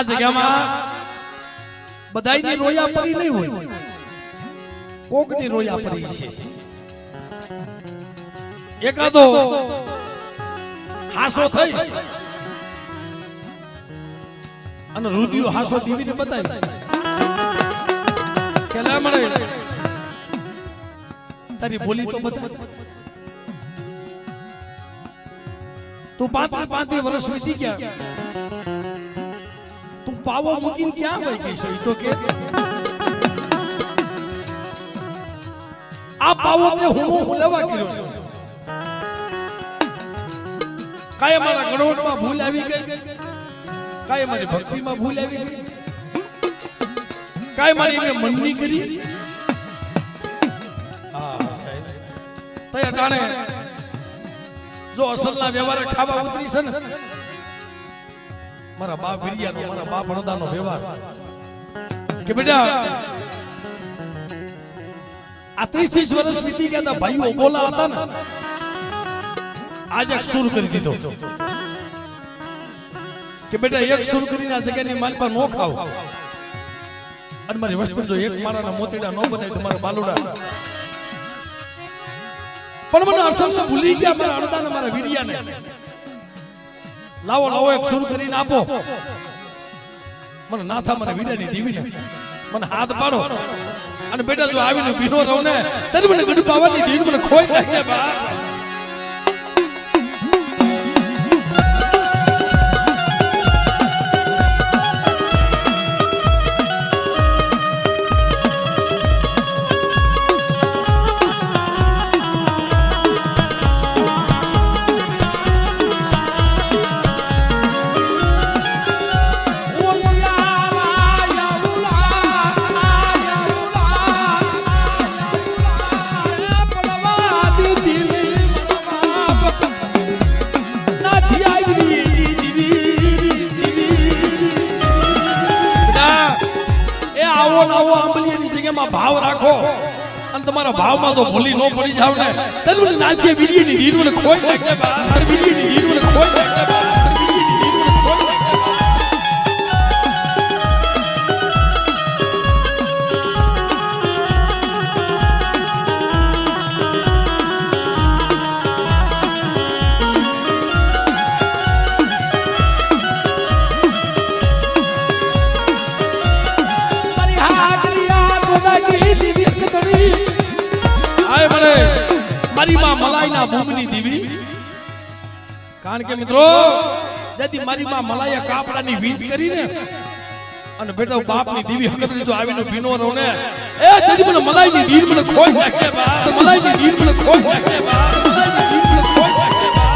જગ્યામાં બધાયની રોયા પડી નહીં હોય, કોકની રોયા પડી છે. એકાદો હાસો થઈ અને રુધિયો હાસો દીવીને બતાવી કે લે મળે તારી બોલી તો બતા. તું 35 વર્ષ વીતી ગયા, તું પાવો મૂકીને ક્યાં વહી ગઈ છે? તો કે આ પાવો તે હું લેવા કર્યો છે. કાય મારા ગણોટમાં ભૂલ આવી ગઈ, કાય મારી ભક્તિમાં ભૂલ આવી ગઈ, કાય મારી મેં મનની કરી. અટાણે જો અસલના વ્યવહાર ખાવા ઉતરી છે ને, મારા બાપ વિરિયાનો, મારા બાપ હળદાનો વ્યવહાર કે બેટા આ 30 વર્ષ વીતી ગયા હતા, ભાઈઓ બોલા હતા ને, આજ એક સુર કરી દીધો કે બેટા એક સુર કરીને આ જગ્યાની માલપા નો ખાવ અને મારી વસ્તુ જો એક માળાના મોતીડા નો બને તો મારા બાલુડા. પણ મને અસલ તો ભૂલી ગયા મારા અણદાને, મારા વીરિયાને. લાવો લાવો એક સુર કરીને આપો મને, ના થા મારા વીરિયાની દીવીને મને હાથ પાડો અને બેટા જો આવીને ભીનો રહું ને તને મને ગડું પાવાની દીવી મને ખોઈ નાખે બા. ભાવ રાખો અને તમારા ભાવમાં તો ભૂલી ન પડી જાવ ને તને નાચે વીરીની દીર મને ખોઈ નાખે બા. વીરીની દીર મને ખોઈ નાખે બા. મારી માં મલાઈના ભૂમની દીવી, કારણ કે મિત્રો જદી મારી માં મલાઈએ કાપડાની વીંચ કરીને અને બેટા બાપની દીવી હકતરી જો આવીને ભીનો રહો ને એ જદી મને મલાઈની દીર મને ખોઈ નાખે બા. મલાઈની દીર મને ખોઈ નાખે બા. મલાઈની દીર મને ખોઈ નાખે બા.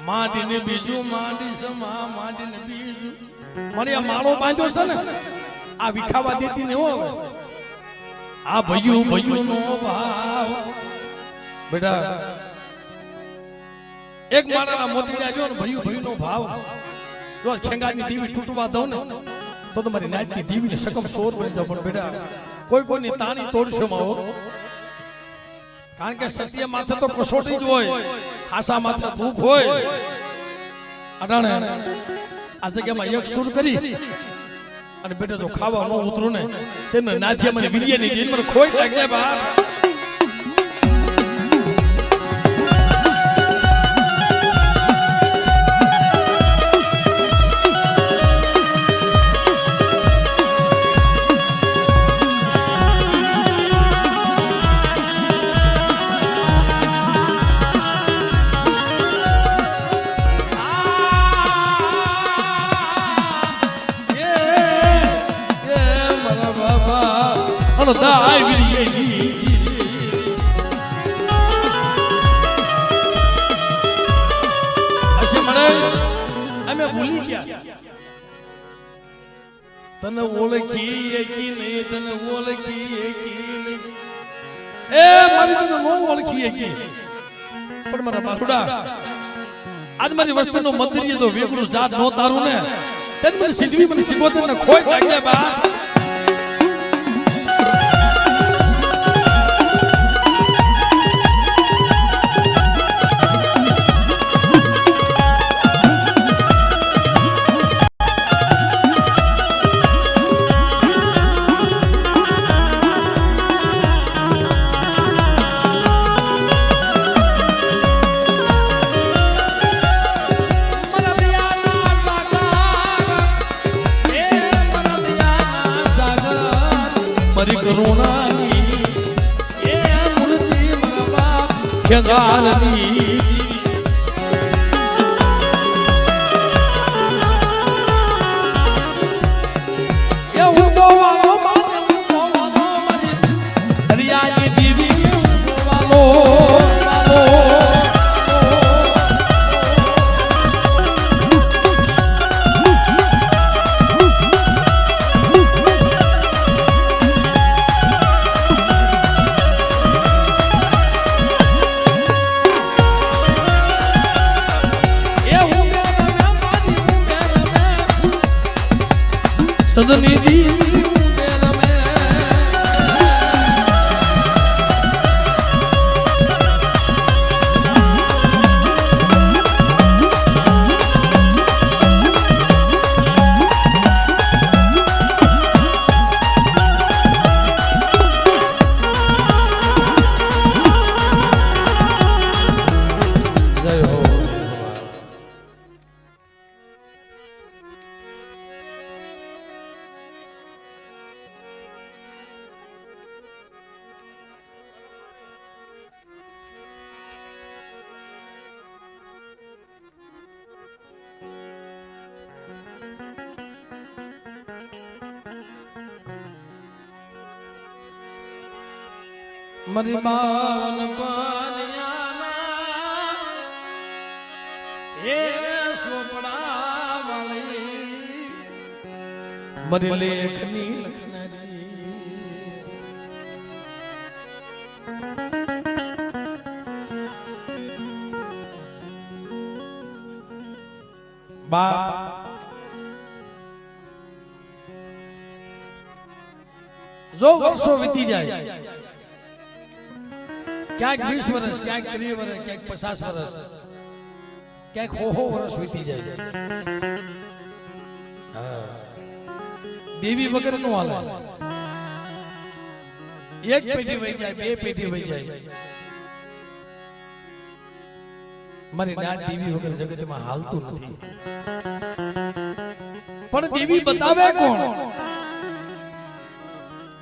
માંડીને બીજું માંડી સમા માંડીને બીજું મને આ માળો બાંધ્યો છે ને આ વિખાવા દેતી ને હો. આ ભયું ભયું નો ભાવ બેટા એક માળાના મોતીડા જો ને ભયું ભયું નો ભાવ જો છેંગાની દીવી તૂટવા દઉં ને તો તમારી નાચની દીવીને શકમ સોર બની જાવ. પણ બેટા કોઈ કોઈની તાણી તોડશો માં, કારણ કે સત્ય માથે તો કસોટી જ હોય, આશા માથે દુઃખ હોય. અટાણે આ જગ્યામાં એક સુર કરી અને બેટા જો ખાવા ન ઉતરું ને તેમને નાથિયા મને વીરિયાની દીન મને ખોઈ નાખે બા. દાય વીરી અશે મને અમે ભૂલી ગયા તને ઓળખી કે નહીં, તને ઓળખી કે નહીં એ મારી તને નો ઓળખી કે પણ મારા બાળુડા આજ મારી વસ્તીનો મંદિર જો વેગળું જાત નો તારું ને તેન મને સિદ્ધવી મને સિગોતર ને ખોઈ લાગે બા ખેગારની એ ઉગોવાલો મારી દરિયાની દીવી ઉગોવાલો સદની દીવી રમે જય હો મરી બાવન પાનિયાના એ સોપડા વાળી મરી લેખની લખનારી બાપ જો વર્ષો વીતી જાય ક્યાંક 20 વર્ષ ક્યાંક 30 વર્ષ ક્યાંક 50 વર્ષ ક્યાંક હો વર્ષ વીતી જાય દેવી વગર નો હાલે એક પેટી વહી જાય બે પેટી વહી જાય મારી નાત દેવી વગર જગતમાં હાલતું નથી પણ દેવી બતાવે કોણ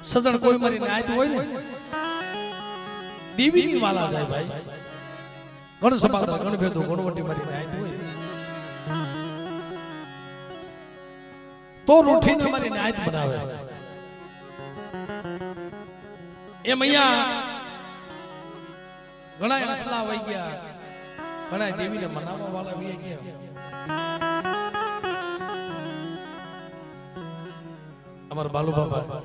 સજણ કોઈ મારી નાત હોય ને દેવી ની વાલા જાય ભાઈ ગણ સભા ગણ ભેદો ગણવટી મારી નાત હોય તો રૂઠીને મારી નાત બનાવે એમ અહીંયા ઘણા હસલા વહી ગયા ઘણા દેવીને મનાવવા વાળા વહી ગયા અમાર બાલુ બાબા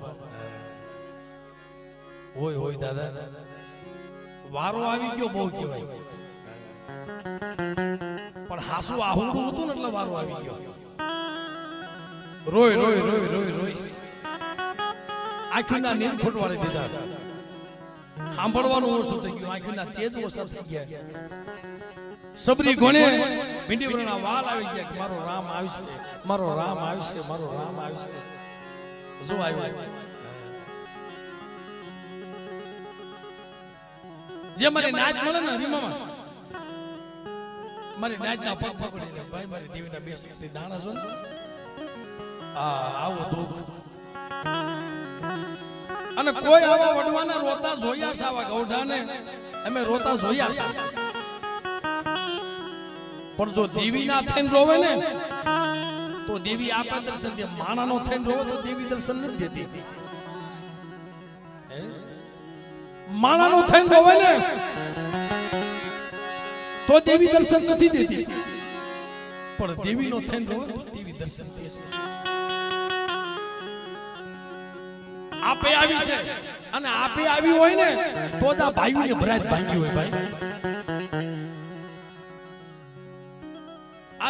હોય હોય દાદા વારો આવી ગયો બહુ કહેવાય પણ હાસુ આહુડું હતું ને એટલે વારો આવી ગયો રોય રોય રોય રોય રોય આંખના નીંદ ફૂટવાડી દીધા સાંભળવાનું ઓછું થઈ ગયું આંખના તેજ ઓછા થઈ ગયા સબરી ગોણે ભીંડીવરના વાલ આવી ગયા કે મારો રામ આવશે મારો રામ આવશે મારો રામ આવશે જો આવ્યો જે મારી નાચ મળે ને હરીમામાં મારી નાચના પગ પકડીને ભાઈ મારી દેવીના બે સક્ષી દાણા છો આવો દુઃખ અને કોઈ આવા વડવાના રોતા જોયા છે આવા ગૌઢાને અમે રોતા જોયા છે પણ જો દેવી ના થઈને રોવે ને તો દેવી આપે દર્શન દે માણાનો થઈને રોવે તો દેવી દર્શન નથી દેતી માણાનો થઈને રોવે ને તો દેવી દર્શન નથી દેતી પણ દેવીનો થઈને રોવે તો દેવી દર્શન દે છે આપે આવી છે અને આપે આવી હોય ને તો જ આ ભાઈઓને ભરાત ભાંગી હોય ભાઈ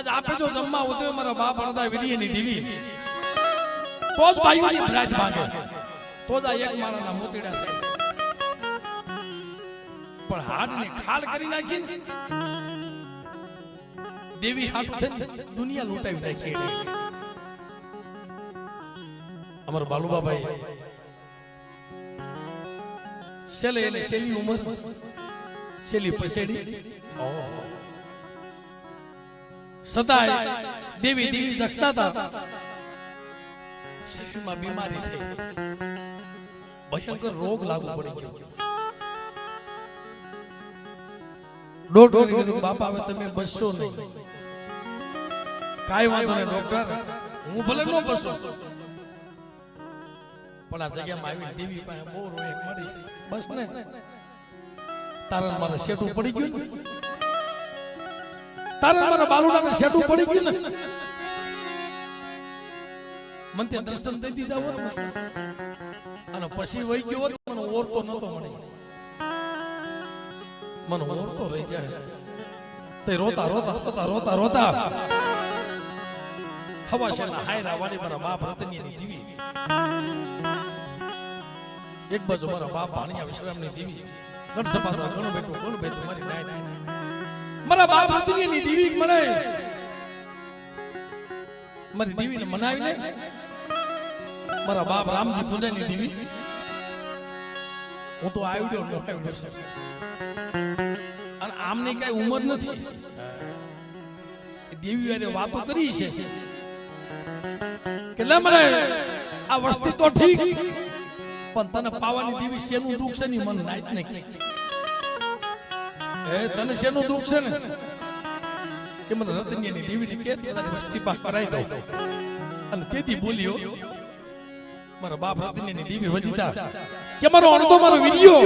આજ આપે જો જમવા ઉતરે મારા બાપ અડધા વીરીની દીવી તો જ ભાઈઓની ભરાજ માંગે તો જ આ એક માણાના મોતીડા થાય પણ હાડને ખાલ કરી નાખી દેવી હાથ દુનિયા લૂંટાવી નાખી અમાર બાલુબાભાઈ છેલ્લે એને છેલ્લી ઉંમર છેલ્લી પછેડી સદાય દેવી દેવી જગતા હતા શરીરમાં બીમારી થઈ ભયંકર રોગ લાગુ પડી ગયો ડોક્ટર કીધું બાપા હવે તમે બસશો નહીં કાઈ વાંધો નહીં ડોક્ટર હું ભલે ન બસો પણ આ જગ્યામાં આવી દેવી પાસે બહુ રોય મળી બસ ને તારા મારા શેઠું પડી ગયું ને તારા મારા બાલુડાને શેઠું પડી ગયું ને મને ત્યાં દર્શન દઈ દીધા હોત ને અને પછી વહી ગયો હોત મને ઓરતો નતો મળી મને ઓરતો રહી જાય તે રોતા રોતા રોતા રોતા રોતા હવા શેના હાયરા વાળી મારા બાપ રતનીની દીવી એક બાજુ મારા બાપ ભાણિયા વિશ્રામની દીવી ગણ સપાનો ઘણું બેઠું મારી નાય મારા બાપ રતનીની દીવી મળે મારી દીવીને મનાવી લે મારા બાપ રામજી પૂજાની દીવી હું તો આવ્યો ન આવ્યો છે અને આમની કઈ ઉંમર નથી દેવી વારે વાતો કરી છે કે લે મને આ વસ્તી તો ઠીક પણ તને પાવાની દેવી શેનું દુઃખ છે ની મન નાઈત ને કે તને શેનું દુઃખ છે ને કે મને રતનીની દેવીની કે તારી વસ્તી પાસ કરાઈ દઉં અને તેથી બોલ્યો મારા બાપ રતનીની દેવી વજીતા કે મારો અણદો મારો વિડિયો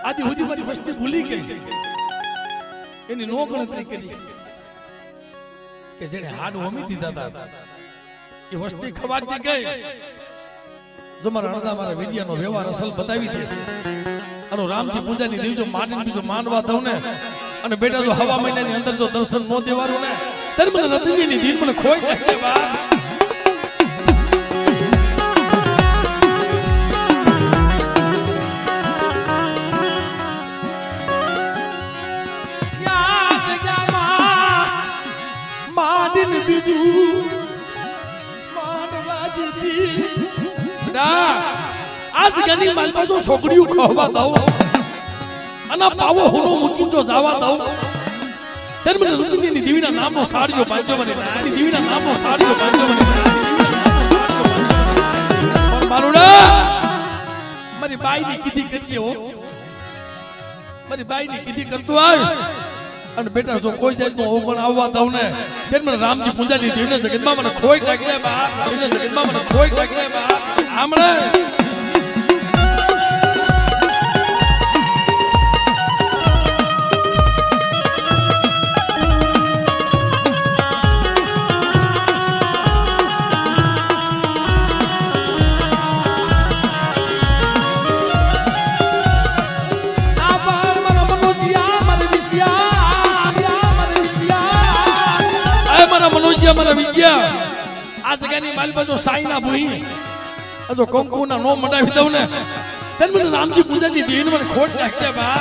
આદિ સુધી મારી વસ્તી ભૂલી ગઈ એની નો ગણતરી કરી કે જેને હાડ હોમી દીધા હતા એ વસ્તી ખવાતી ગઈ જો મારા અણદા મારા વિડિયાનો વ્યવહાર અસલ બતાવી દે અને રામજી પૂજાની દેવી જો માનીને બીજો માનવા દઉં ને અને બેટા જો હવા મહિનાની અંદર જો દર્શન નો દેવાનું ને ત્યારે મને રતનીની દીન મને ખોઈ નાખે બા આજ ગની માલ પાછો છોકરીઓ ખવા દઉં અને પાવો હુનો મૂકી જો જાવા દઉં ત્યારે મને રતનીની દેવીના નામનો સાડીઓ બાંધ્યો મને રાણી દેવીના નામનો સાડીઓ બાંધ્યો મને મારુડા મારી બાઈની કીધી કરજે હો મારી બાઈની કીધી કરતો આવ અને બેટા જો કોઈ જાતનો ઓગણ આવવા દઉં ને ત્યારે મને રામજી પૂજાની દેવીને જગતમાં મને ખોઈ નાખે બા દેવીને જગતમાં મને ખોઈ નાખે બા આમણે મારા વિજ્યા આ જગ્યાની માલ બાજુ સાઈના ભૂઈ જો કંકુના નો મંડાવી દઉં ને ત્યારે મને રામજી પૂજાની દેવીને મને ખોટ નાખે બા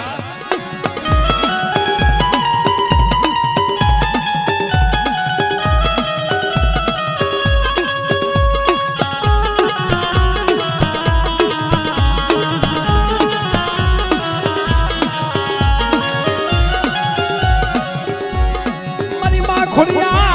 મારી માં ખોડિયા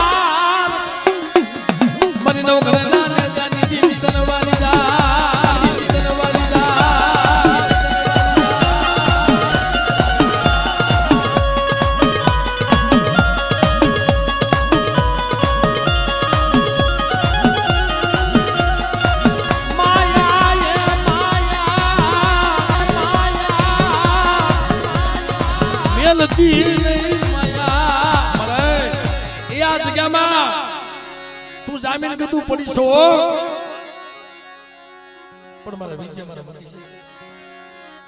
તું જામીન કીધું પડી છો પણ મારા વિજય મારા મની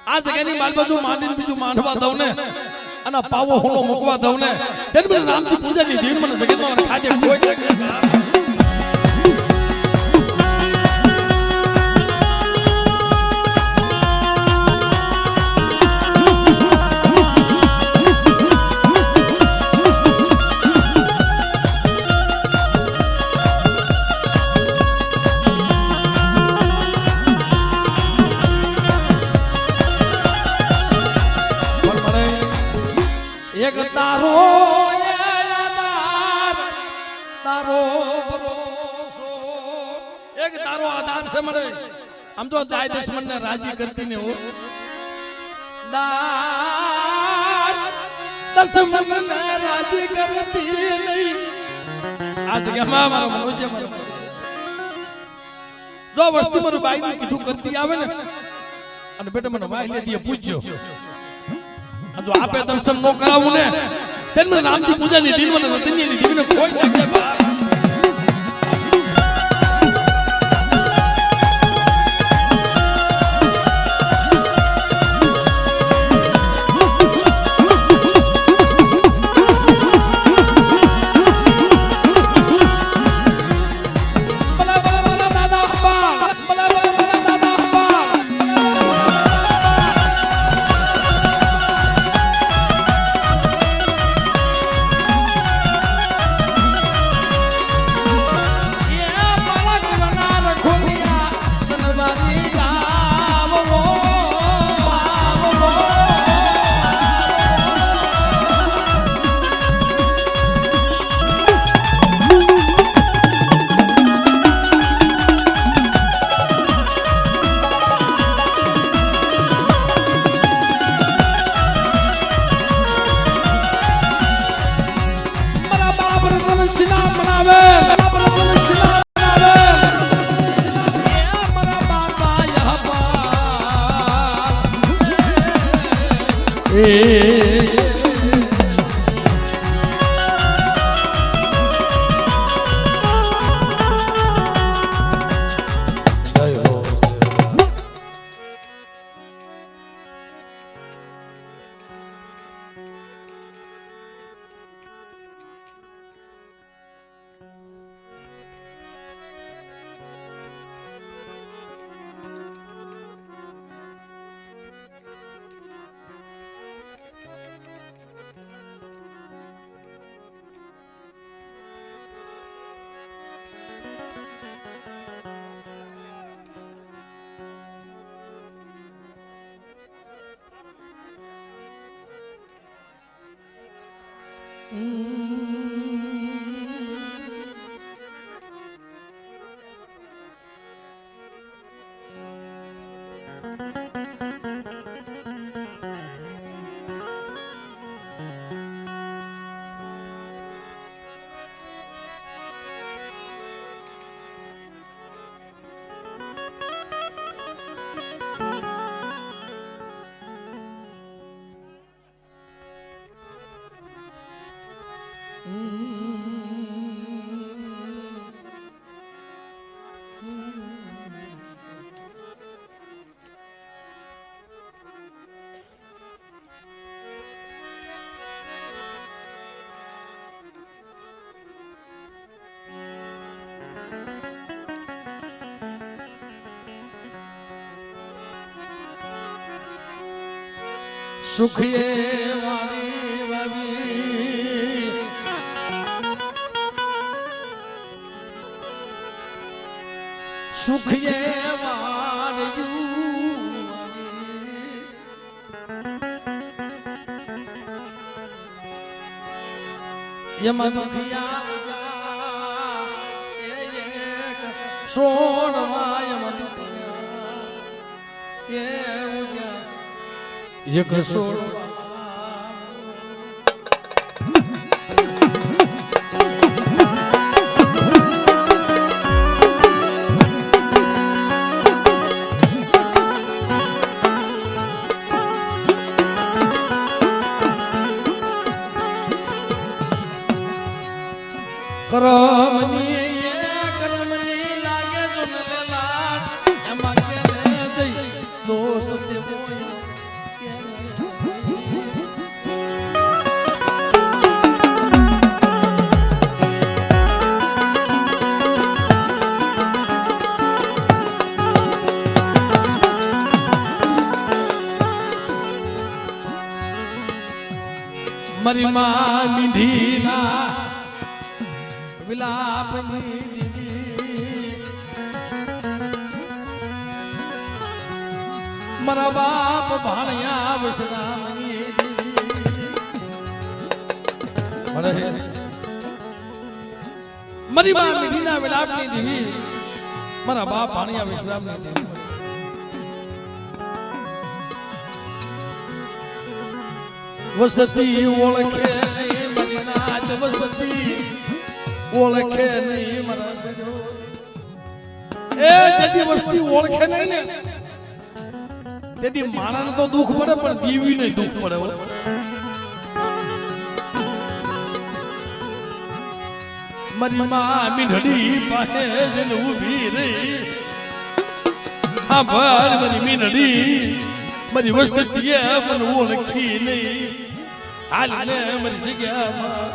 આ જગ્યાની માલ બાજુ માંડીને બીજું માંડવા દઉં ને આના પાવો હોલો મૂકવા દઉં ને તેને મને રામજી પૂજાની દેવી મને જગતમાં ખાજે કોઈ એક તારો તારો ભરોસો એક તારો આધાર છે મને આમ તો દાય દુશ્મન ને રાજી કરતી ને હો દાય દુશ્મન ને રાજી કરતી નહીં આ જગ્યામાં મારો મનોજે જો વસ્તુ મારું બાઈ ને કીધું કરતી આવે ને અને બેટા મને વાઈ લે દીએ પૂછજો જો આપે દર્શન નો કરાવું ને તેને રામજી પૂજાની દિન મને નતની દીવીને કોઈ લાગે બા સિલા બનાવે બરાબર સિલા બનાવે મારા બાપા યહા સુખીએ વાળી વાવી સુખીએ વાળ્યું યમાં દુખિયા એક સોનમાં યમાં દુખિયા એક સોળ કરમની લાગે જો ન લેલા એમાં કે દોષ દેવો મારી માં મીઠીના વિલાપની દીવી મારા બાપ ભાણિયા વિશ્રામની દીવી મારી માં મીઠીના વિલાપની દીવી મારા બાપ ભાણિયા વિશ્રામની દીવી વસતી ઓળખે નહીં મારી નાચ વસતી ઓળખે નહીં મારા સજો એ જેથી વસ્તી ઓળખે નહીં ને તેથી માણસને તો દુઃખ પડે પણ દેવીને દુઃખ પડે મારી માં મીંઢડી પાસે જઈને ઊભી રહી હા ભાર મારી મીંઢડી મારી વસ્તી મને ઓળખી નહીં હાલને મારી જગ્યામાં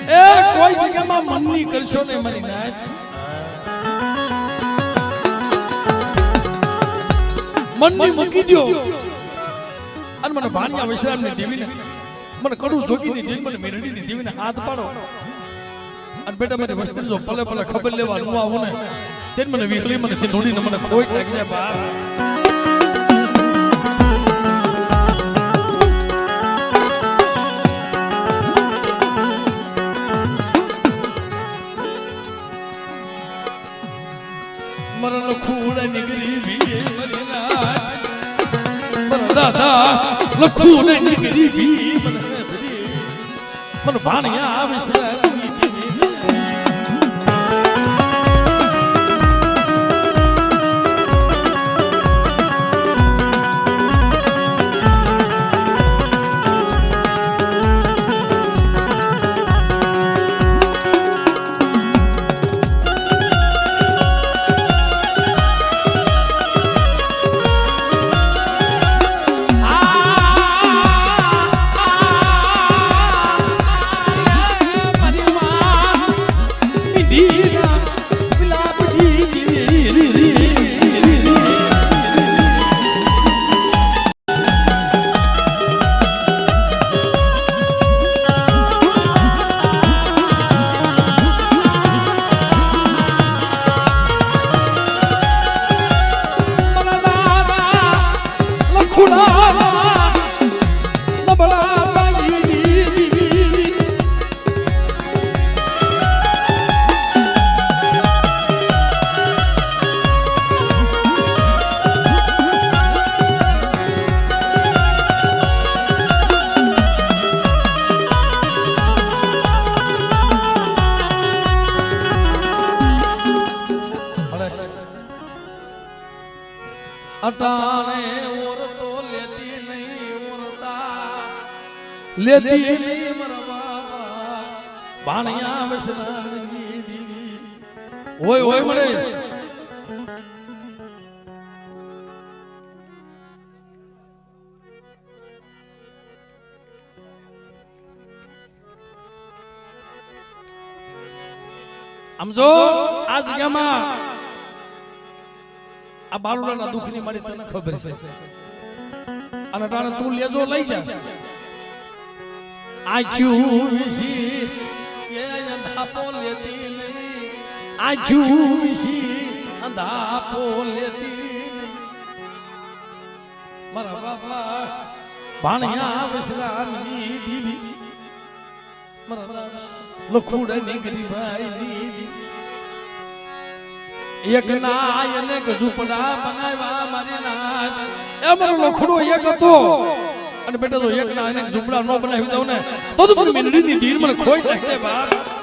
એ કોઈ જગ્યામાં મનની કરશો ને મારી નાત મનની મૂકી દો અને મને ભાણિયા વિશ્રામને દેવીને મને કડું જોગીની દેવી મને મેરડીની દેવીને હાથ પાડો અને બેટા મારી વસ્તી જો પલે પલે ખબર લેવા હું આવું ને તેન મને વિખલી મને સિંધોડીને મને ખોઈ લાગી જાય બાપ મરણ ખૂડા નીકળી વી મરીના મર દાદા લખૂડા નીકળી વી મને ભાણિયા વિશ્રામની અટાણે ઓરતો લેતી નહીં ઓરતા લેતી નહીં મારા બાપા ભાણિયા વિશ્રામની દેવી ઓય ઓય મળે આમ જો આ જગ્યામાં આ બાલુડાના દુઃખની મારી તને ખબર છે અને ટાણે તું લેજો લઈ જા આખ્યું વિસી એ અંધાપો લેતી નહીં આખ્યું વિસી અંધાપો લેતી નહીં મારા બાપા ભાણિયા વિશ્રામની દેવી મારા દાદા લખુડા નીકળી ભાઈ દીદી એક નાય ને ઝૂંપડા બનાવ્યા મારી નાથ એ મારો લખડો એક હતો અને બેટા જો એક નાય ને ઝૂંપડા નો બનાવી દઉં ને તો મને મેલડીની ધીર મને ખોઈ નાખે બાપ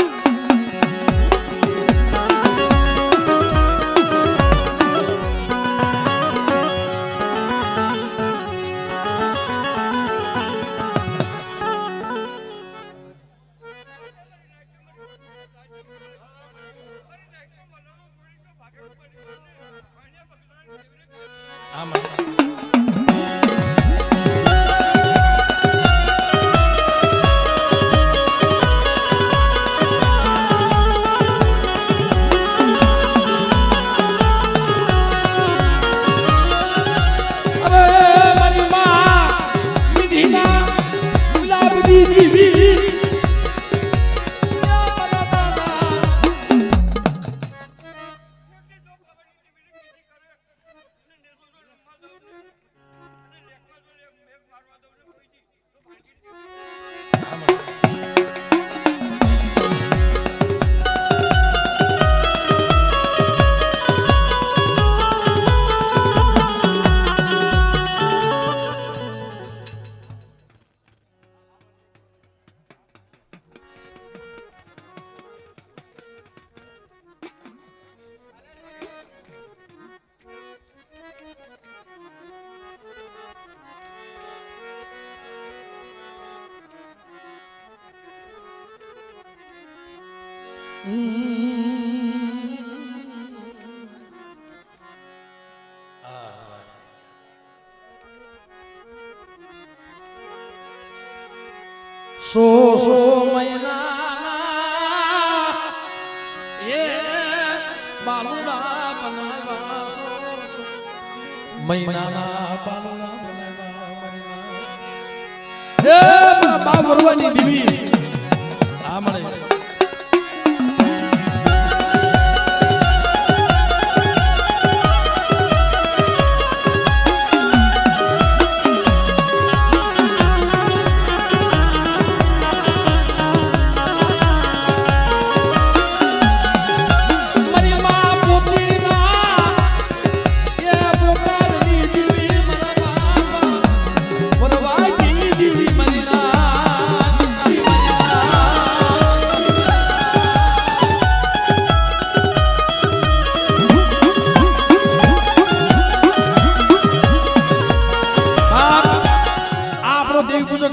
સો મહિના એ બાલુડા બનાવ્યા મહિનાના બાલુડા બનાવ્યા હે બા વરવાની દીવી આ મળે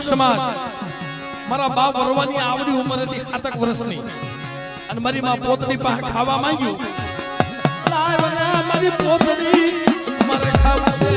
સમાજ મારા બાપ વરવાની આવડી ઉંમર હતી 7 વર્ષની અને મારી માં પોતડી પાસે ખાવા માંગ્યું લાવના મારી પોતડી મારે ખાવું છે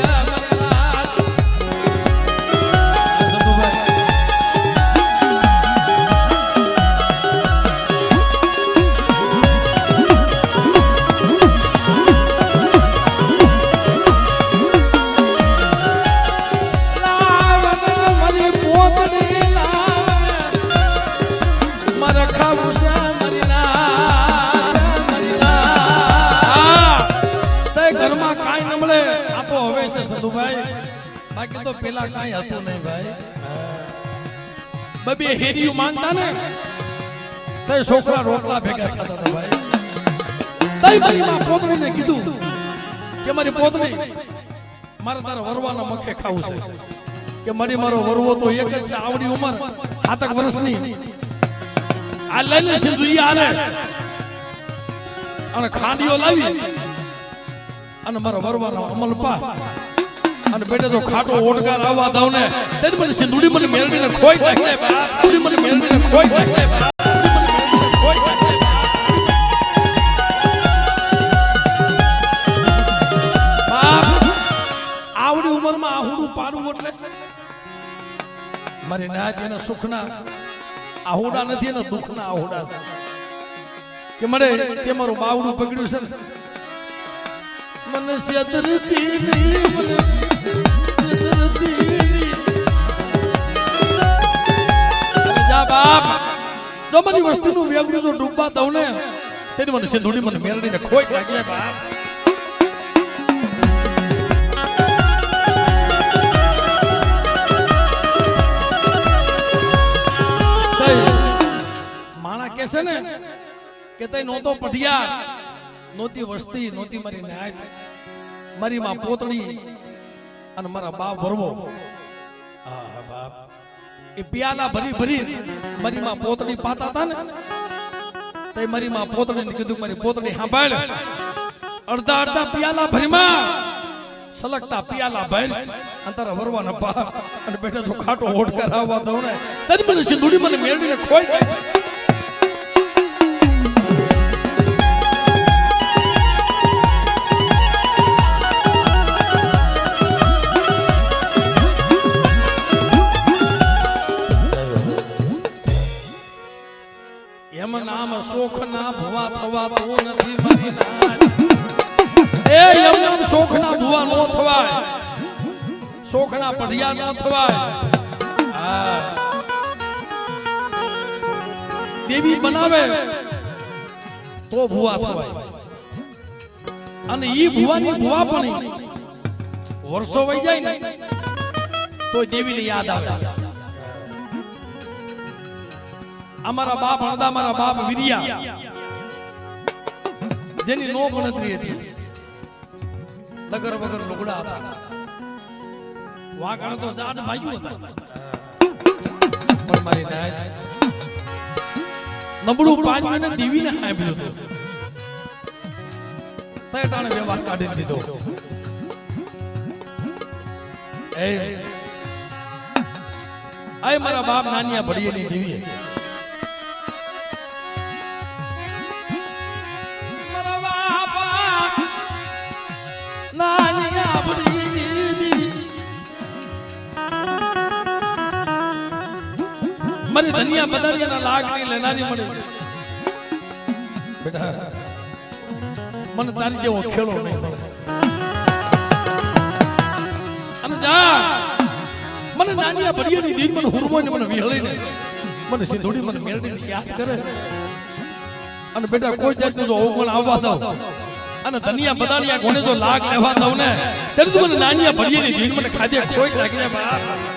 બાકી તો પેલા કાઈ હતું નહીં ભાઈ બબે હેરિયું માંગતા ને તે છોકરા રોટલા ભેગા ખાતા હતા ભાઈ તઈ મારી માં પોતડીને કીધું કે મારી પોતડી મારે તારા વરવાના મખે ખાવું છે કે મારી મારો વરવો તો એક જ છે આવડી ઉંમર 7 વર્ષની આ લઈને સિંધુઈ આલે અને ખાંડીઓ લાવી અને મારા વરવાનો અમલ પા અને બેટે તો ખાટો ઓડકાર આવવા દઉં ને તેની મને સિંધુડી મને મેળવીને ખોઈ નાખે બા સિંધુડી મને મેળવીને ખોઈ નાખે બા આવડી ઉંમરમાં આહુડું પાડવું એટલે મારી નાત એના સુખના આહુડા નથી એના દુઃખના આહુડા છે કે મને તે મારું બાવડું પકડ્યું છે મને સદરતી નહીં મને જો મારી વસ્તીનું વેગડું જો ડૂબવા દઉં ને તેની મને સિંધુડી મને મેળવીને ખોઈ નાખીએ બાપ માણા કે છે ને કે તઈ નહોતો પઢિયા નહોતી વસ્તી નહોતી મારી ન્યાય મારી માં પોતડી અને મારા બાપ વરવો બાપ એ પિયાલા ભરી ભરી મારી માં પોતડી પાતા હતા ને તે મારી માં પોતડીને કીધું મારી પોતડી સાંભળ અડધા અડધા પિયાલા ભરીમાં સલગતા પિયાલા ભર અને તારા વરવાના બાપ અને બેટા તો ખાટો ઓઢ કરાવવા દઉં ને તને મને સિંધુડી મને મેળવીને ખોઈ એમ નામ શોખ ના ભવા થવા તો નથી મારી નાત એ એમ નામ શોખ ના ભવા નો થવાય શોખ ના પઢિયા નો થવાય દેવી બનાવે તો ભુવા થવાય અને ઈ ભુવાની ભુવા પણ વર્ષો વહી જાય ને તો દેવીને યાદ આવે અમારા બાપ હતા મારા બાપ વિરિયા જેની નો ગણતરી હતી લગર વગર લુગડા હતા વાગણ તો જાડ ભાઈઓ હતા પણ મારી નાય નબળું પાણી ને દીવીને આપ્યું હતું તે ટાણે વ્યવહાર કાઢી દીધો એ આય મારા બાપ નાનિયા ભડીએની દીવી મારી ધનિયા બધાનિયાના લાગ નહીં લેનારી મને બેટા મને તારી જેવો ખેલો નહીં મળે અને જા મને નાનિયા બડિયાની દીન મને હુરમો ને મને વિહળીને મને સિંધુડી મને મેરડીને યાદ કરે અને બેટા કોઈ જાતનું જો અવગુણ આવવા દઉં અને ધનિયા બધાનિયા કોને જો લાગ લેવા દઉં ને ત્યારે તું મને નાનિયા બડિયાની દીન મને ખાધે કોઈ લાગી બાપ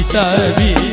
Sabi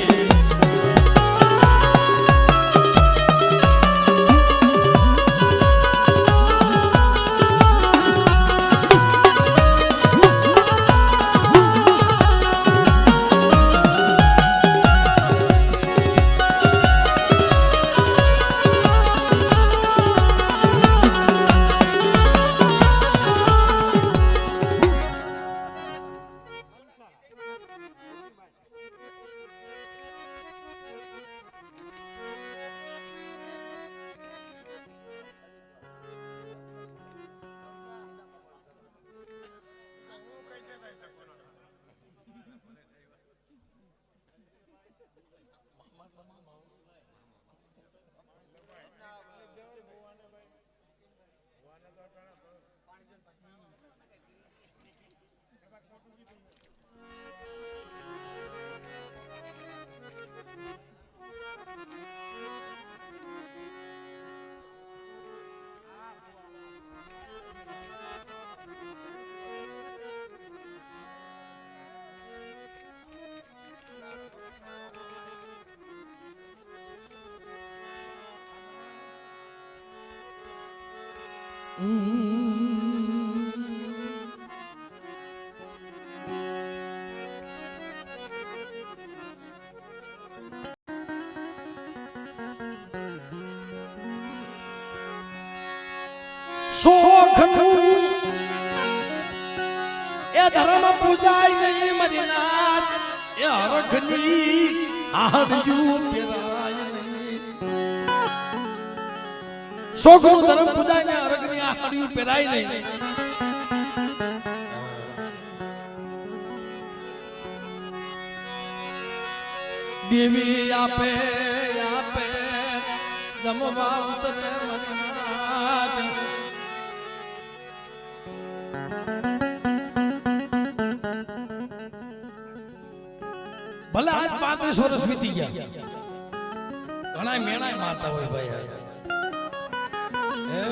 શોખનું એ ધર્મ પૂજાય નહીં મારી નાથ એ હરખની આહડ્યું પેરાય નહીં શોખનું ધર્મ પૂજાય ને હરખની આહડ્યું પેરાય નહીં દેવી આપે આપે જમવા ઉતરે ભલે આજ 35 વર્ષ વીતી ગયા ઘણા મેણાય મારતા હોય ભાઈ હે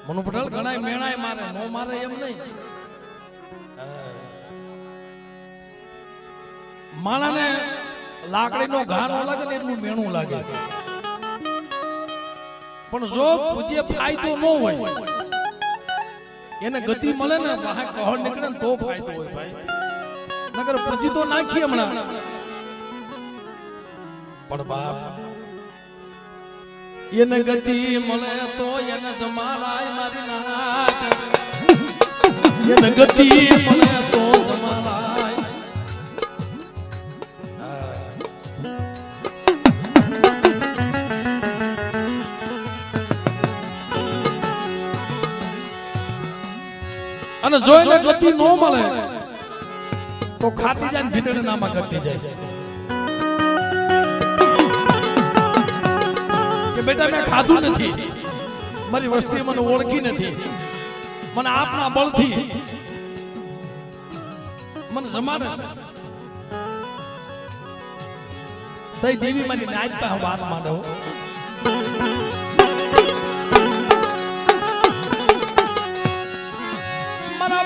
મનુ પટેલ ઘણા મેણાય મારે નો મારે એમ નહીં માણાને લાકડીનો ઘા ન લાગે ને એટલું મેણું લાગે પણ જો પૂજ્ય ફાયદો ન હોય એને ગતિ મળે ને બહાર કહળ નીકળે ને તો ફાયદો હોય ભાઈ નગર પૂજી તો નાખી હમણાં પણ બાપ એને ગતિ મળે તો એને જમાડાય મારી નાથ એને ગતિ મળે તો જમાડાય અને જો એને ગતિ ન મળે તો ખાતી જાય ભીતરે નામાં કરતી જાય કે બેટા મેં ખાધું નથી મારી વસ્તી મને ઓળખી નથી મને આપના બળથી મને જમાડે છે તઈ દેવી મારી નાચ પાસે વાત માંડો મારા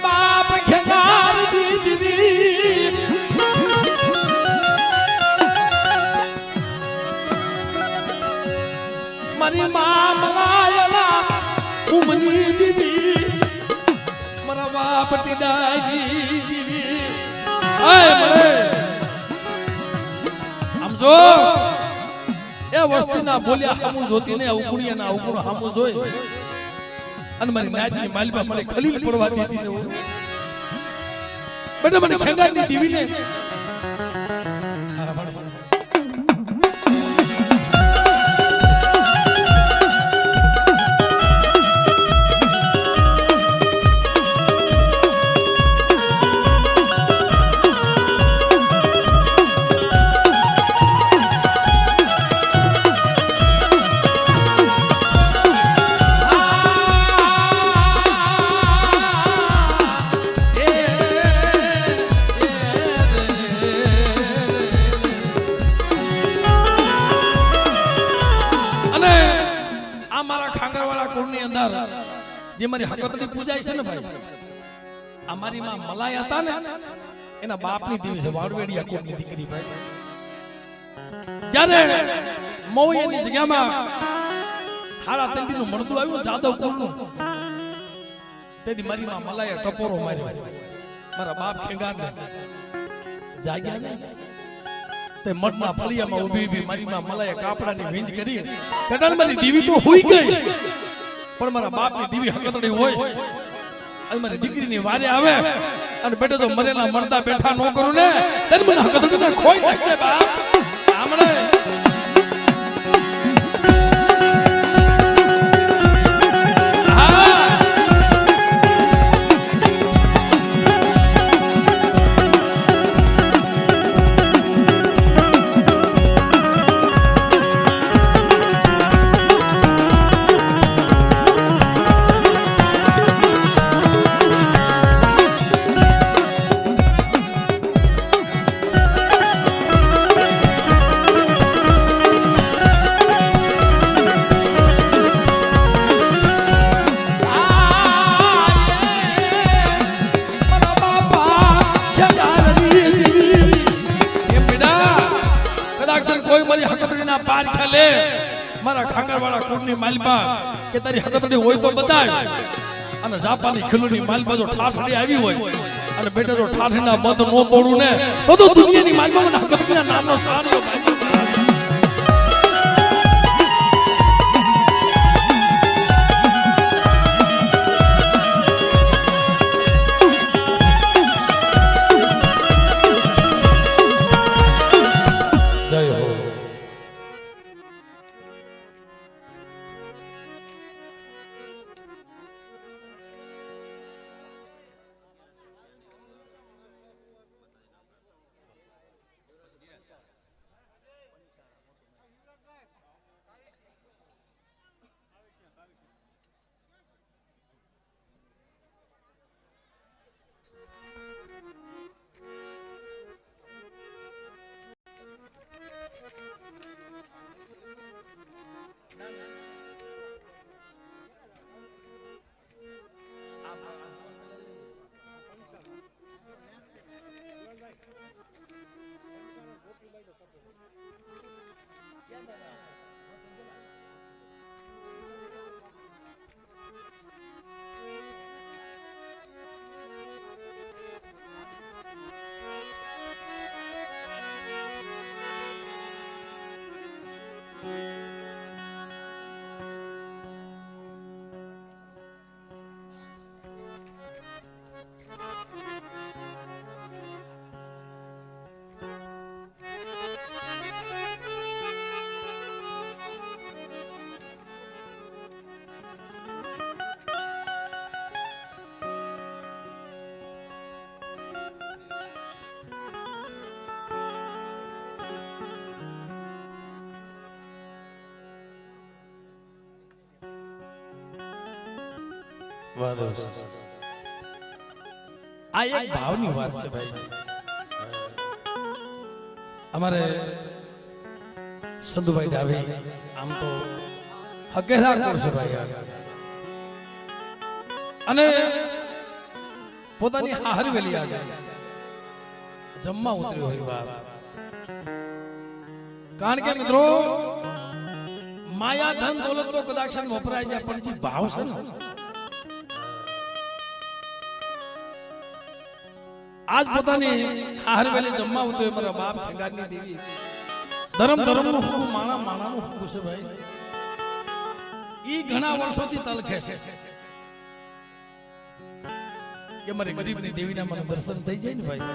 પટી ડાગી આય મને આમ જો એ વસ્તીના બોલ્યા સામું જોતી ને ઉકુણીના ઉકુણો સામું જોઈ અને મારી નાચની માલબા મને ખલીલ પડવા દીધી ને બેટા મને ખેંગારની દીવીને જે મારી હકતની પૂજાય છે ને ભાઈ અમારી માં મલાઈ હતા ને એના બાપની દીવી છે વાડવેડિયા કોમની દીકરી ભાઈ જ્યારે મોઈની જગ્યામાં હાડા તંદીનું મળદું આવ્યું જાદવ કુળનું તેથી મારી માં મલાઈએ ટપોરો માર્યો મારા બાપ ખેંગારને જાગ્યા ને તે મઠના ફળિયામાં ઊભી ઊભી મારી માં મલાઈએ કાપડાની વીંજ કરી કટાણ મારી દીવી તો હોઈ ગઈ પણ મારા બાપની દીવી હકતડી હોય અને મારી દીકરીની વારે આવે અને બેટો તો મરેલા મરદા બેઠા ન કરું ને તને મને હકતડીને ખોઈ નાખે બાપ આમણે કોઈ મારી હકતડીના પાર ખેલે મારા ખાંગરવાળા કુળની માલબા કે તારી હકતડી હોય તો બતાય અને જાપાની ખીલુની માલબા જો ઠાઠડી આવી હોય અને બેટા જો ઠાઠડીના મત નો તોડું ને તો દુનિયાની માલબા મને હકતડીના નામનો સારો આ એક ભાવની વાત છે ભાઈ અમારે સંધુભાઈ ડાવે આમ તો હકેરા કરશે ભાઈ અને પોતાની હારવેલી આજે જમવા ઉતર્યો હોય બાપ કારણ કે મિત્રો માયા ધન દોલત તો કદાચ વપરાય છે પણ જે ભાવ છે ને આજ પોતાની હારવેલી જમવા હતો એ મારા બાપ ખેંગારની દેવી ધર્મનું હુકમ માણાનું હુકમ છે ભાઈ ઈ ઘણા વર્ષોથી તલખે છે કે મારી ગરીબની દેવીના મને દર્શન થઈ જાય ને ભાઈ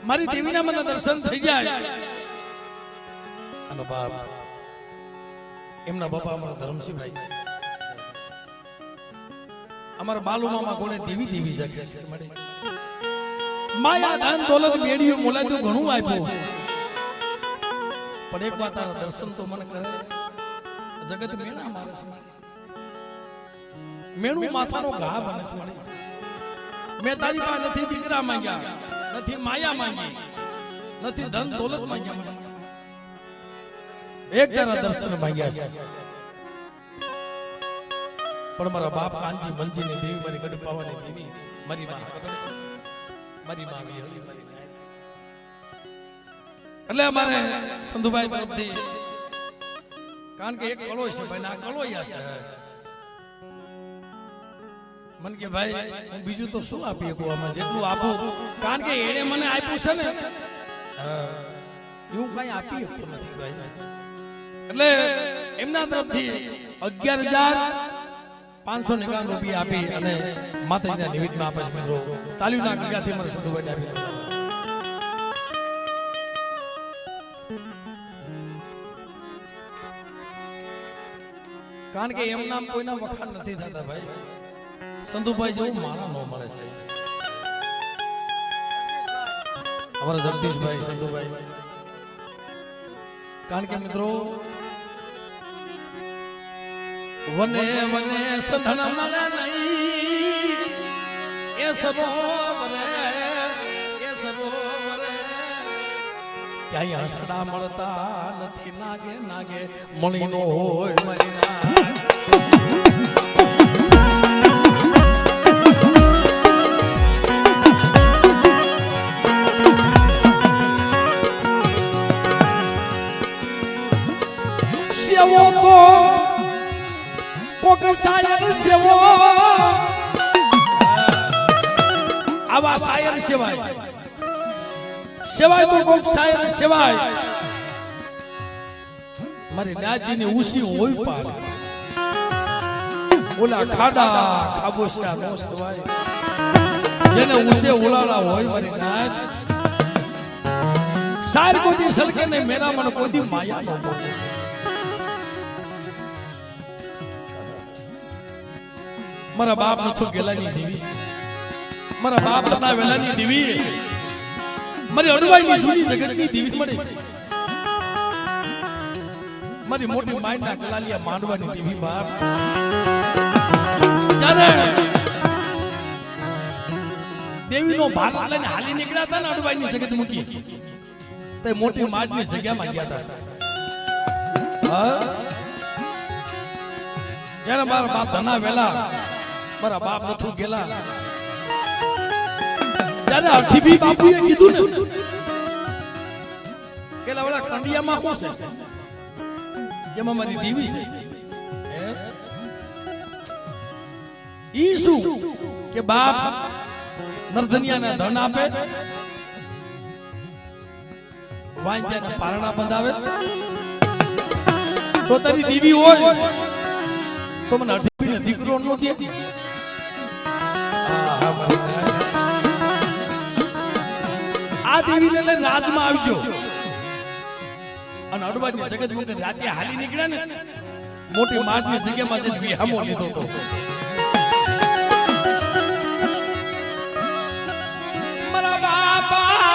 મારી દેવીના મને દર્શન થઈ જાય અને બાપ એમના બાપા અમારા ધર્મસિંહભાઈ અમારા બાલુમામાં કોને દેવી દેવી જાગે છે માયા દાન દોલત મેળ્યો મોલાતું ઘણું આપ્યું પણ એક વાત તારા દર્શન તો મને કરે જગત મેણા મારે છે મેણું માથાનો ઘા બને છે મેં તારી પાસે નથી દીકરા માંગ્યા નથી માયા માંગી નથી ધન દોલત માંગ્યા એક તારા દર્શન માંગ્યા છે પણ મારા બાપ કાંજી મંજી ની દેવી મારી ગઢ પાવાની દેવી મારી માં મારી માં એટલે અમારે સંધુભાઈ તરફથી કારણ કે એક કળો છે ભાઈ ના કળોયા છે મન કે ભાઈ હું બીજું તો શું આપી શકું આમાં જેટલું આપું કારણ કે એને મને આપ્યું છે ને એવું કઈ આપી શકતો નથી ભાઈ એટલે એમના તરફથી 11,591 રૂપિયા આપી અને માતાજીના નિવેદમાં આપે છે મિત્રો તાલીના ગગાથી મારે સંધુભાઈ આપી કારણ કે એમ નામ કોઈના વખાણ નથી થતા ભાઈ સંધુભાઈ જેવું મારા નો મળે છે અમારા જગદીશભાઈ સંધુભાઈ કારણ કે મિત્રો વને વને સધન મળે નહીં એ સરોવરે ક્યાંય હસડા મળતા નથી નાગે નાગે મણી નો હોય મારી સેવો તો કોક શાયર સેવો આવા શાયર સેવાય સેવાય તો કોક શાયર સેવાય મારી નાજીની ઉસી હોય પાર ઓલા ખાડા ખાબોશિયા નો સેવાય જેને ઉસે ઓલાળા હોય મારી નાજ શાયર કોદી સલકે ને મેરા મન કોદી માયા નો બોલે મારા બાપ નથો ગેલાની દેવી મારા બાપ ના વેલાની દેવી મારી અડવાઈની જૂની જગતની દેવી મળે મારી મોટી માયના કલાલિયા માંડવાની દેવી બાપ જ્યારે દેવીનો ભાગ લઈને હાલી નીકળ્યા હતા ને અડવાઈની જગત મૂકી તે મોટી માડની જગ્યામાં ગયા હતા જ્યારે મારા બાપ ધના વેલા મારા બાપ નથું ગેલા જ્યારે અઠીબી બાપુએ કીધું ને કેલા વાળા કંડિયામાં કોણ છે જેમાં મારી દેવી છે ઈ શું કે બાપ નરધનિયાને ધન આપે વાંચાને પારણા બંધાવે તો તારી દેવી હોય તો મને અઠીબીને દીકરો નો દે આ દેવીને લઈને રાજમાં આવજો અને અડવાની જગત મુકે રાતે હાલી નીકળ્યા ને મોટી માડની જગ્યામાં જઈને વિહામો લીધો તો મારા બાપા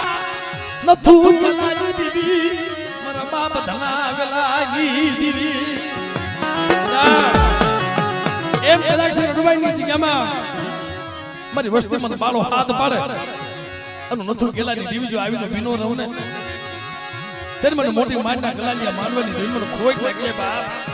નથું જલાલી દેવી મારા બાપ ધના વેલાની દેવી એમ કદાચ અડવાની જગ્યામાં મારી વસ્તીમાં બાળો હાથ પાડે અને નથું ગેલાની દેવી જો આવીને ભીનો રહું ને ત્યારે મને મોટી મારના કલાલિયા માનવાની દેવી મને ખોટ લાગે બાપ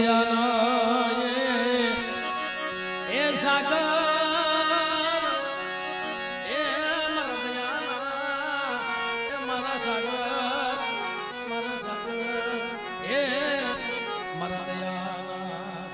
મરદયાના એ સાગર એ મરદયાના એ મારા સાગર એ મરદયાના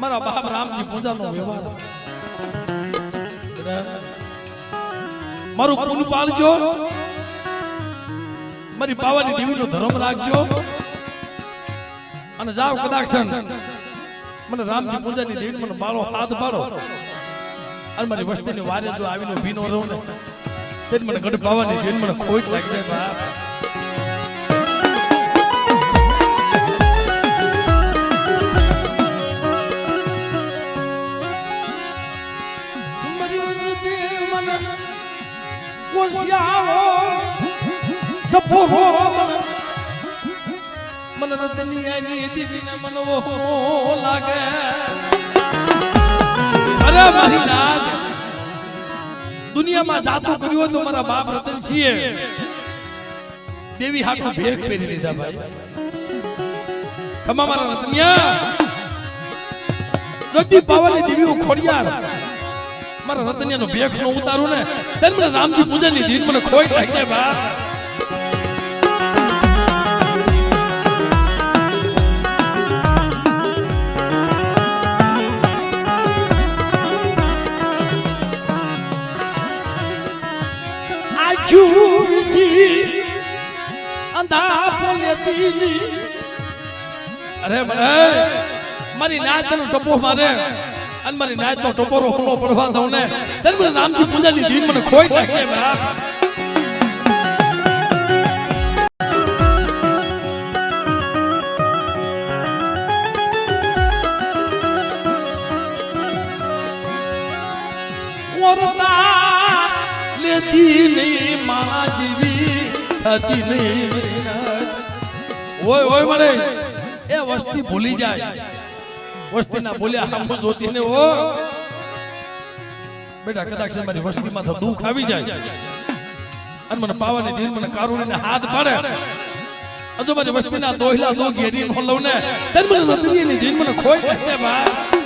મારા બાપ રામજી પૂજાનો વ્યવહાર મારું પૂન પાળજો, મારી પાવાની દેવીનો ધર્મ રાખજો અને જાવ કદાચ મને રામજી પૂજાની દેવી મને બાળો હાથ બાળો અને મારી વસ્તીની વારે જો આવીને ભીનો રહું ને તે મને ગઢ પાવાની દેવી મને ખોટ લાગી જાય બાપ. मन दुनियानी दीवीने मन वो लागे अरे मारी नाथ दुनियाમાં જાતો કર્યો તો મારા બાપ રતનસિંહે દેવી હાથમાં ભેખ પહેરી લીધા ભાઈ. ખમા મારા રતનિયા જગદી પાવાની દેવીઓ ખોડિયાર મારા રતનિયાનો ભેખ નો ઉતારું ને તેમ મને રામજી પૂજનની દીન મને ખોટ લાગી જાય બાપ. અરે મારી નાચ નો ટપો મારે અને મારી નાચ નો ટપોરો હોલો પડવા દઉં ને તને મને રામજી પૂજાની દીન મને ખોઈ નાખે બાપ. ઓરતા લેતી નહીં મારા જીવી થતી નહીં ઓય ઓય મળે એ વસ્તી ભૂલી જાય વસ્તી ના ભૂલ્યા આમ જોતી ને ઓ બેટા કદાચ મારી વસ્તીમાં તો દુઃખ આવી જાય અને મને પાવાની ધીર મને કારુણીને હાથ પાડે અજો મારી વસ્તીના દોહલા દો ઘેરી નો લઉં ને તન મને રતનીની ધીર મને ખોઈ દે ભાઈ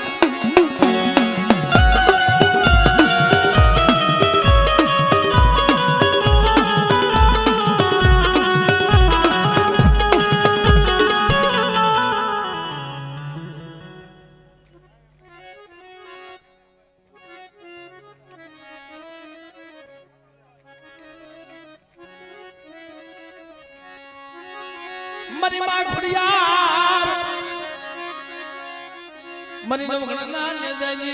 मरी मां खुड़ियार मरी नो घणना ने जानी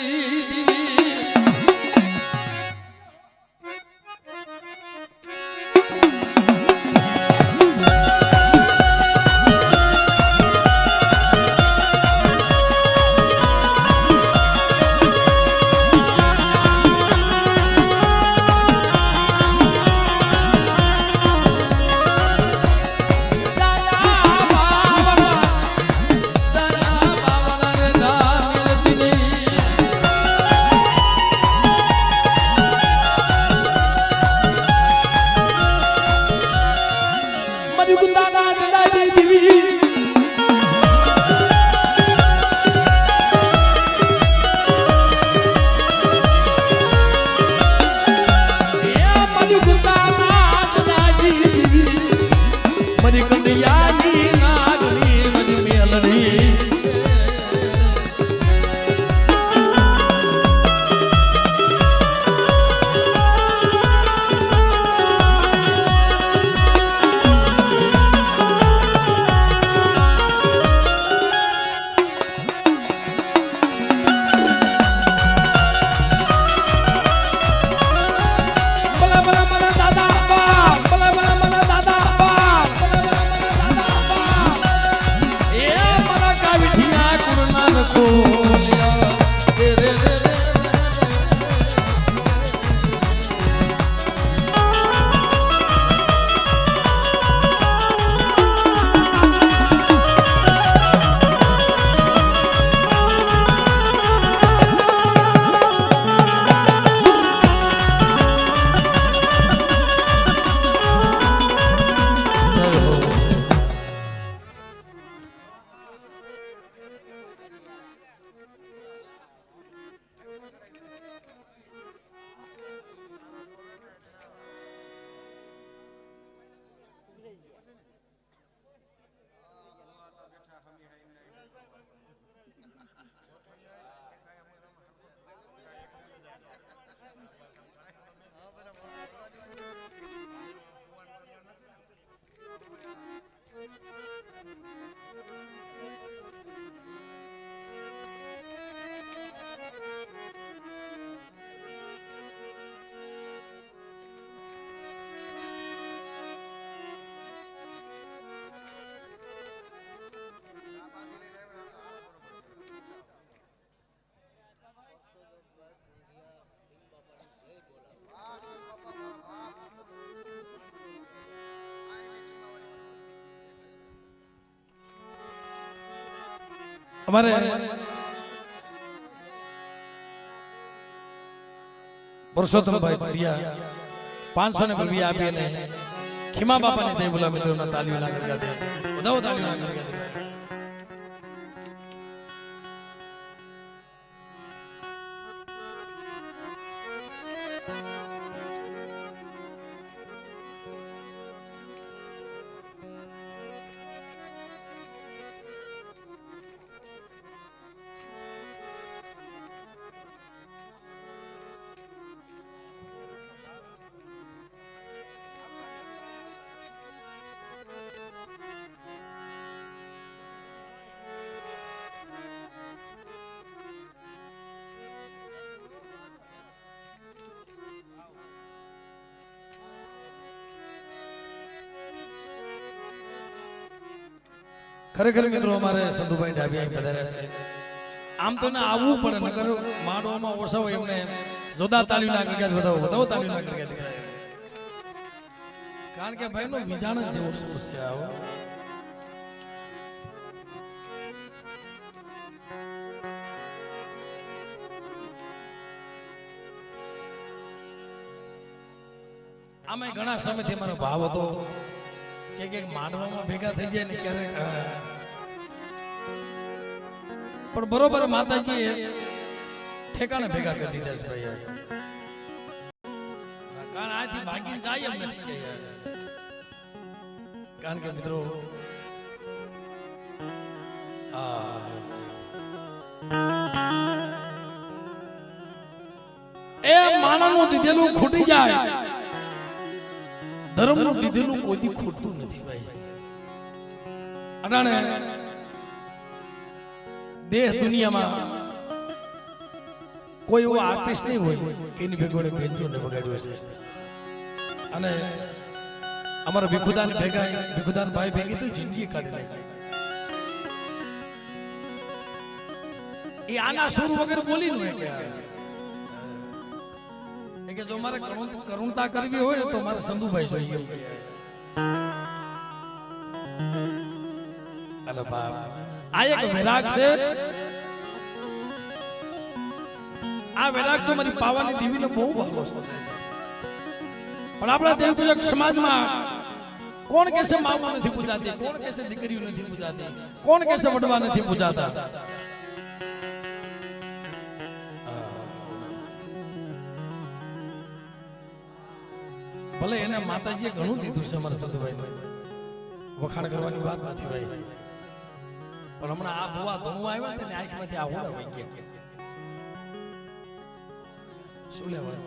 हमारे पुरुषोत्तम भाई प्रिया 500 ने बलवी आपी ने खीमा बापा ने जय बोला मित्रों ना तालियों ना कर दे उदाव तालियों ना कर दे खरेखर मित्रों हमारे संधुभाई ડાભી અહીં પધાર્યા છે આમ તો ને આવવું પડે નકર માડવામાં ઓછા હોય એમને જોરદાર તાલીઓ ના કરી વધાવો વધાવો તાલીઓ ના કરી કારણ કે ભાઈ નો વિજાણ જેવો સુર છે આવો આમાં ઘણા સમયથી મારો ભાવ હતો કે માંડવામાં ભેગા થઈ જાય ને ક્યારેક પણ બરોબર માતાજીએ ઠેકાણે ભેગા કરી દીધા છે ભાઈ. કારણ આથી ભાગીને જાય એમ નથી ગયા. કારણ કે મિત્રો એ માનવનું દીધેલું ખૂટી જાય, ધર્મનું દીધેલું કોઈ ખૂટતું નથી ભાઈ. અટાણે દેહ દુનિયામાં કોઈ એવો આર્ટિસ્ટ નહીં હોય કે એની ભેગોને બેનચોને વગાડ્યો છે. અને અમારા ભીખુદાન ભેગા ભીખુદાન ભાઈ ભેગી તો જિંદગી કાઢી નાખી. એ આના સુર વગર બોલી નું કે જો મારે કરુણતા કરવી હોય ને તો મારે સંધુભાઈ જોઈએ. અરે બાપ, આ એક વિરાગ છે. આ વિરાગ તો મારી પાવાની દેવીને બહુ ભાવો છે. પણ આપણા દેવપૂજક સમાજમાં કોણ કહેશે મામા નથી પૂજાતી, કોણ કહેશે દીકરીઓ નથી પૂજાતી, કોણ કહેશે વડવા નથી પૂજાતા. ભલે એને માતાજીએ ઘણું દીધું છે અમારા સંતભાઈ, વખાણ કરવાની વાત નથી ભાઈ. પણ હમણાં આ ભુવા ધોવા આવ્યા ને આંખમાંથી આ હોડા વહી ગયા. શું લેવા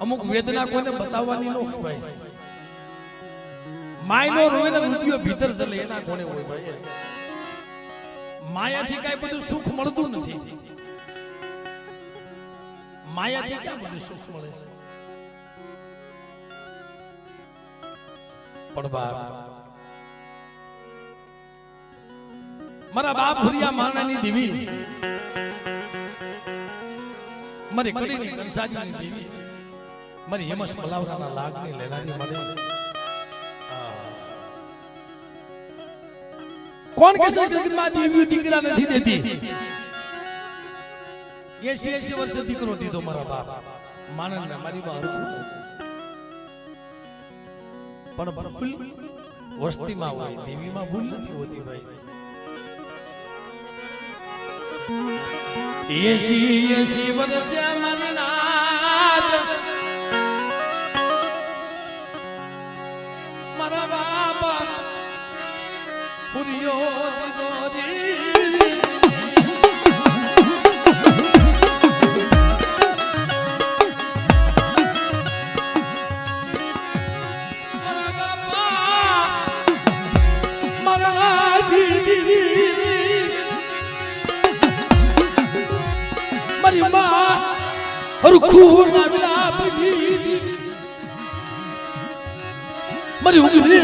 અમુક વેદના કોઈને બતાવવાની ન હોય ભાઈ. માયનો રોવે ને રુધિયો ભીતર ચલે એના કોને હોય ભાઈ. માયાથી કઈ બધું સુખ મળતું નથી. માયાથી ક્યાં બધું સુખ મળે છે. પણ બાપ, મારા બાપ હુરિયા માનાની દેવી, મારી કડીની કંસાજીની દેવી, મારી હેમસ મલાવરાના લાગની લેનારી મળે. કોણ કે છે જગતમાં દેવીઓ દીકરા નથી દેતી? 80 વર્ષે દીકરો દીધો મારા બાપ માનને, મારી બા હરખું. પણ ભૂલ વસ્તીમાં હોય, દેવીમાં ભૂલ નથી હોતી ભાઈ. 80 વર્ષે મારી નાત મારા બાપા પુરિયો દીધો હરખુના વિલાપ ગીત મારી ઉગરી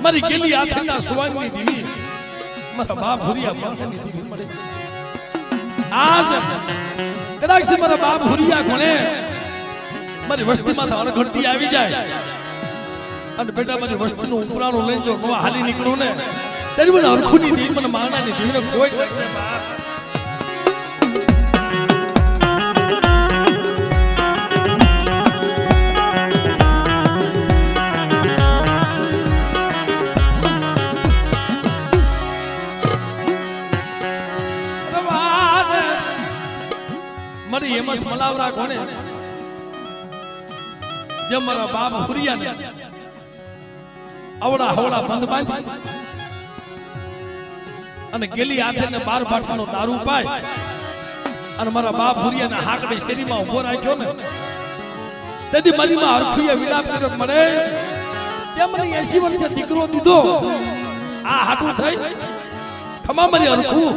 મારી ગેલી આથના સુવાની દેવી, મારા બાપ હુરિયા માતાની દેવી મળે. આજ કદાચ મારા બાપ હુરિયા કોણે મારી વસ્તીમાં અણઘડતી આવી જાય અને બેટા મારી વસ્તીનું ઉપરાણું લઈ જો નવા હાલી નીકળું ને ત્યારે મને હરખુની દેવી, મને માનાની દેવીને કોઈ બાપ. મારી હેમસ મલાવરા કોણે જે મારા બાપ હુરિયા ને અવડા હવડા બંધ બાંધી અને ગેલી હાથે ને 12 બાટલાનો દારૂ પાય અને મારા બાપ હુરિયા ને હાકડી શેરીમાં ઉભો રાખ્યો ને તેથી મારી માં હરખુયા વિલાપ કર્યો મળે તે મને 80 વર્ષે દીકરો દીધો. આ હાટું થઈ ખમા મારી હરખું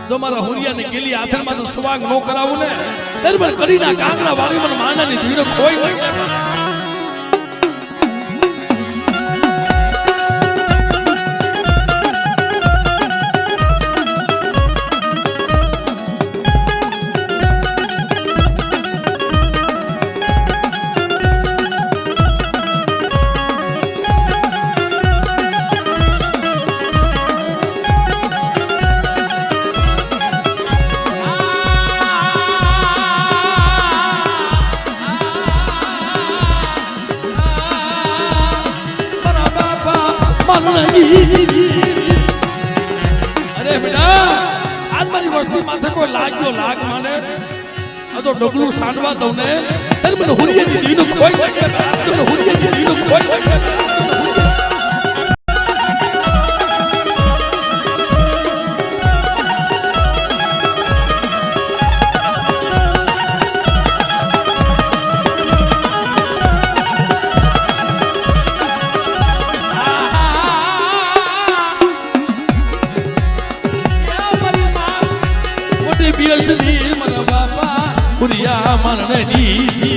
જો મારા હુરિયાને કેલી આથરમાં તો સ્વાગ નો કરાવું ને દરબાર કરીના કાંગરા વાળી મને માનાની ધીરે કોઈ નહીં अरे बेटा आज मारी वस्ती माथे कोई लाग्यो लाग माने तो डगलू सांडवा दो ने अरे मन हुरिया नी दीनो कोई तो हुरिया नी दीनो कोई मन बापा हुरिया मन दी